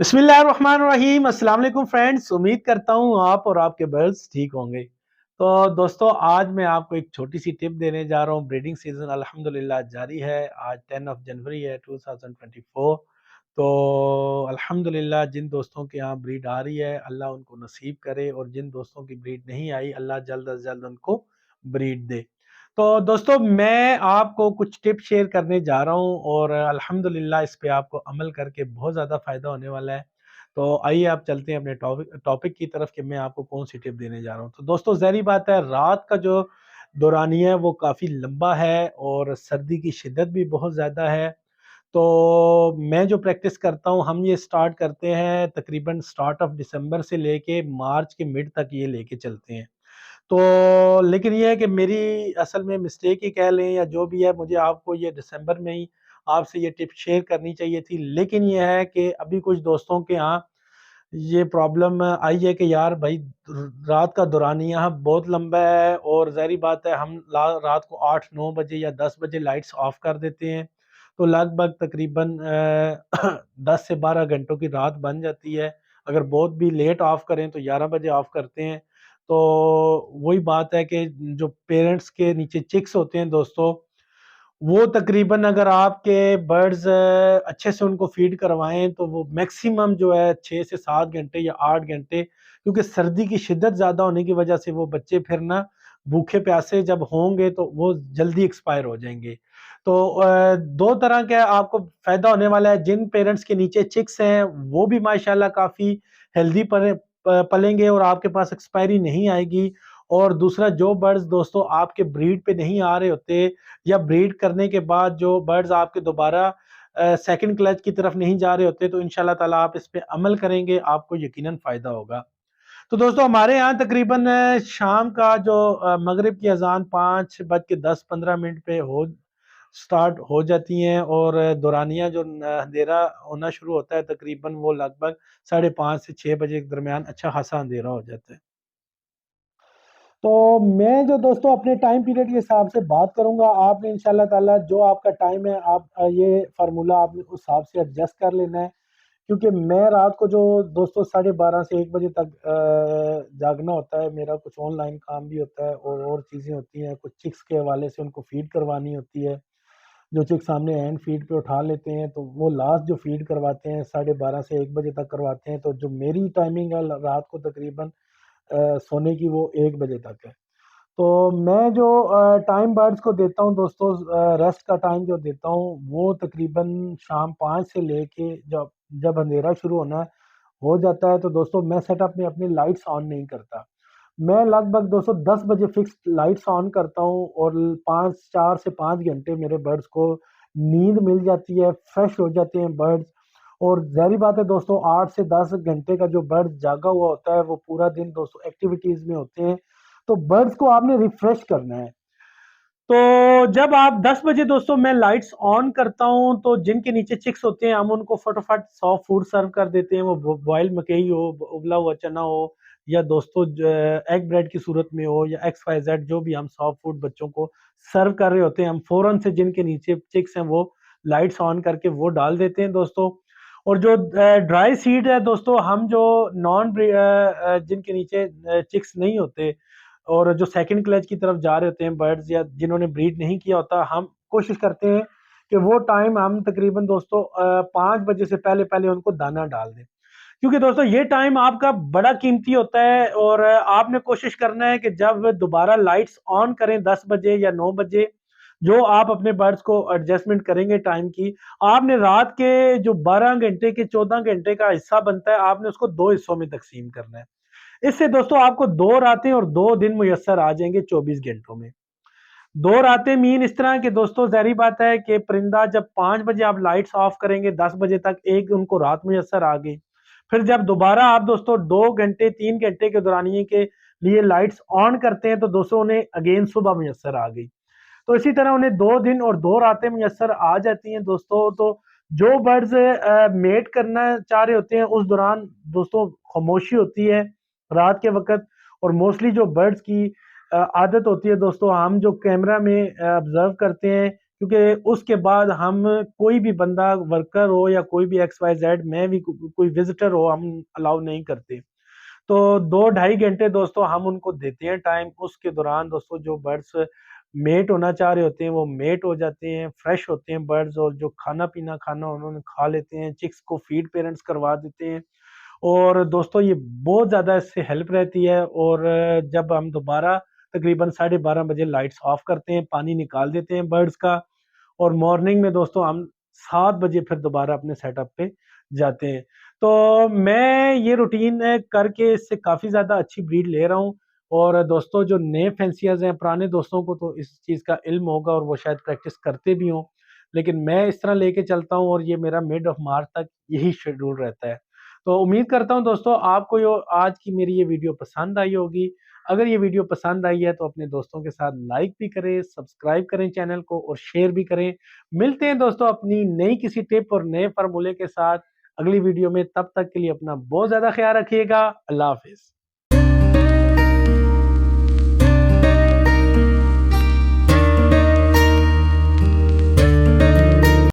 बिस्मिल्लाहिर्रहमानिर्रहीम। अस्सलाम वालेकुम फ्रेंड्स, उम्मीद करता हूँ आप और आपके बर्ड्स ठीक होंगे। तो दोस्तों, आज मैं आपको एक छोटी सी टिप देने जा रहा हूँ। ब्रीडिंग सीजन अल्हम्दुलिल्लाह जारी है। आज 10 जनवरी है 2024। तो अल्हम्दुलिल्लाह जिन दोस्तों के यहाँ ब्रीड आ रही है अल्लाह उनको नसीब करे, और जिन दोस्तों की ब्रीड नहीं आई अल्लाह जल्द अज जल्द उनको ब्रीड दे। तो दोस्तों, मैं आपको कुछ टिप शेयर करने जा रहा हूँ और अल्हम्दुलिल्लाह इस पे आपको अमल करके बहुत ज़्यादा फ़ायदा होने वाला है। तो आइए आप चलते हैं अपने टॉपिक टॉपिक की तरफ कि मैं आपको कौन सी टिप देने जा रहा हूँ। तो दोस्तों, ज़ाहिर बात है, रात का जो दौरानिया है वो काफ़ी लंबा है और सर्दी की शिद्दत भी बहुत ज़्यादा है। तो मैं जो प्रैक्टिस करता हूँ, हम ये स्टार्ट करते हैं तकरीबन स्टार्ट ऑफ दिसंबर से लेके मार्च के मिड तक ये लेके चलते हैं। तो लेकिन ये है कि मेरी असल में मिस्टेक ही कह लें या जो भी है, मुझे आपको ये दिसंबर में ही आपसे ये टिप शेयर करनी चाहिए थी। लेकिन ये है कि अभी कुछ दोस्तों के यहाँ ये प्रॉब्लम आई है कि यार भाई, रात का दौरानिया बहुत लंबा है और ज़ाहिर बात है हम रात को 8-9 बजे या 10 बजे लाइट्स ऑफ कर देते हैं। तो लगभग तकरीबन 10 से 12 घंटों की रात बन जाती है। अगर बहुत भी लेट ऑफ करें तो 11 बजे ऑफ करते हैं। तो वही बात है कि जो पेरेंट्स के नीचे चिक्स होते हैं दोस्तों, वो तकरीबन अगर आपके बर्ड्स अच्छे से उनको फीड करवाएं तो वो मैक्सिमम जो है 6 से 7 घंटे या 8 घंटे, क्योंकि सर्दी की शिद्दत ज़्यादा होने की वजह से वो बच्चे फिर ना भूखे प्यासे जब होंगे तो वो जल्दी एक्सपायर हो जाएंगे। तो दो तरह का आपको फ़ायदा होने वाला है। जिन पेरेंट्स के नीचे चिक्स हैं वो भी माशाल्लाह काफ़ी हेल्दी पलेंगे और आपके पास एक्सपायरी नहीं आएगी। और दूसरा, जो बर्ड्स दोस्तों आपके ब्रीड पे नहीं आ रहे होते या ब्रीड करने के बाद जो बर्ड्स आपके दोबारा सेकंड क्लच की तरफ नहीं जा रहे होते, तो इंशाल्लाह ताला आप इस पे अमल करेंगे, आपको यकीनन फ़ायदा होगा। तो दोस्तों, हमारे यहाँ तकरीबन शाम का जो मगरिब की अज़ान 5:10-15 पे हो स्टार्ट हो जाती हैं और दौरानिया जो अंधेरा होना शुरू होता है तकरीबन वो लगभग 5:30 से 6 बजे के दरमियान अच्छा खासा अंधेरा हो जाता है। तो मैं जो दोस्तों अपने टाइम पीरियड के हिसाब से बात करूंगा, आपने इंशाल्लाह ताला जो आपका टाइम है आप ये फार्मूला आपने उस हिसाब से एडजस्ट कर लेना है। क्योंकि मैं रात को जो दोस्तों 12:30 से 1 बजे तक जागना होता है, मेरा कुछ ऑनलाइन काम भी होता है और चीज़ें होती हैं, कुछ चिक्स के हवाले से उनको फीड करवानी होती है। जो चिक्स सामने हैंड फीड पे उठा लेते हैं तो वो लास्ट जो फीड करवाते हैं 12:30 से 1 बजे तक करवाते हैं। तो जो मेरी टाइमिंग है रात को तकरीबन सोने की वो 1 बजे तक है। तो मैं जो टाइम बर्ड्स को देता हूँ दोस्तों, रेस्ट का टाइम जो देता हूँ वो तकरीबन शाम 5 से लेके जब जब अंधेरा शुरू होना हो जाता है तो दोस्तों मैं सेटअप में अपनी लाइट्स ऑन नहीं करता। मैं लगभग दोस्तों 10 बजे फिक्स लाइट्स ऑन करता हूँ और 4 से 5 घंटे मेरे बर्ड्स को नींद मिल जाती है, फ्रेश हो जाते हैं बर्ड्स। और ज़ाहिर बात है दोस्तों, 8 से 10 घंटे का जो बर्ड जागा हुआ होता है वो पूरा दिन दोस्तों एक्टिविटीज़ में होते हैं। तो बर्ड्स को आपने रिफ्रेश करना है। तो जब आप 10 बजे दोस्तों मैं लाइट्स ऑन करता हूं तो जिनके नीचे चिक्स होते हैं हम उनको फटाफट सॉफ्ट फूड सर्व कर देते हैं। वो बॉयल मकई हो, उबला हुआ चना हो, या दोस्तों एग ब्रेड की सूरत में हो, या एक्स वाई जेड जो भी हम सॉफ्ट फूड बच्चों को सर्व कर रहे होते हैं, हम फौरन से जिनके नीचे चिक्स हैं वो लाइट्स ऑन करके वो डाल देते हैं दोस्तों। और जो ड्राई सीड है दोस्तों, हम जो नॉन जिनके नीचे चिक्स नहीं होते और जो सेकंड क्लच की तरफ जा रहे होते हैं बर्ड्स, या जिन्होंने ब्रीड नहीं किया होता, हम कोशिश करते हैं कि वो टाइम हम तकरीबन दोस्तों 5 बजे से पहले पहले उनको दाना डाल दें। क्योंकि दोस्तों ये टाइम आपका बड़ा कीमती होता है और आपने कोशिश करना है कि जब दोबारा लाइट्स ऑन करें 10 बजे या 9 बजे, जो आप अपने बर्ड्स को एडजस्टमेंट करेंगे टाइम की, आपने रात के जो 12 घंटे के 14 घंटे का हिस्सा बनता है आपने उसको 2 हिस्सों में तकसीम करना है। इससे दोस्तों आपको 2 रातें और 2 दिन मुयस्सर आ जाएंगे 24 घंटों में। 2 रातें मीन इस तरह के दोस्तों, ज़ाहिर बात है कि परिंदा जब 5 बजे आप लाइट्स ऑफ करेंगे 10 बजे तक एक उनको रात मुयस्सर आ गई। फिर जब दोबारा आप दोस्तों 2 घंटे 3 घंटे के दौरानिए के लिए लाइट्स ऑन करते हैं तो दोस्तों उन्हें अगेन सुबह मुयस्सर आ गई। तो इसी तरह उन्हें 2 दिन और 2 रातें मुयस्सर आ जाती हैं दोस्तों। तो जो बर्ड्स मेट करना चाह रहे होते हैं उस दौरान दोस्तों खामोशी होती है रात के वक़्त। और मोस्टली जो बर्ड्स की आदत होती है दोस्तों, हम जो कैमरा में ऑब्जर्व करते हैं क्योंकि उसके बाद हम कोई भी बंदा वर्कर हो या कोई भी एक्स वाई जेड, मैं भी कोई विजिटर हो, हम अलाउ नहीं करते। तो 2 ढाई घंटे दोस्तों हम उनको देते हैं टाइम। उसके दौरान दोस्तों जो बर्ड्स मेट होना चाह रहे होते हैं वो मेट हो जाते हैं, फ्रेश होते हैं बर्ड्स, और जो खाना पीना खाना उन्होंने खा लेते हैं। चिक्स को फीड पेरेंट्स करवा देते हैं। और दोस्तों ये बहुत ज़्यादा इससे हेल्प रहती है। और जब हम दोबारा तकरीबन 12:30 बजे लाइट्स ऑफ करते हैं, पानी निकाल देते हैं बर्ड्स का, और मॉर्निंग में दोस्तों हम 7 बजे फिर दोबारा अपने सेटअप पे जाते हैं। तो मैं ये रूटीन करके इससे काफ़ी ज़्यादा अच्छी ब्रीड ले रहा हूँ। और दोस्तों जो नए फैंसियर्स हैं, पुराने दोस्तों को तो इस चीज़ का इल्म होगा और वो शायद प्रैक्टिस करते भी हों, लेकिन मैं इस तरह लेके चलता हूँ और ये मेरा मिड ऑफ मार्च तक यही शेड्यूल रहता है। तो उम्मीद करता हूँ दोस्तों आपको यो आज की मेरी ये वीडियो पसंद आई होगी। अगर ये वीडियो पसंद आई है तो अपने दोस्तों के साथ लाइक भी करें, सब्सक्राइब करें चैनल को और शेयर भी करें। मिलते हैं दोस्तों अपनी नई किसी टिप और नए फार्मूले के साथ अगली वीडियो में। तब तक के लिए अपना बहुत ज़्यादा ख्याल रखिएगा। अल्लाह हाफ़िज़।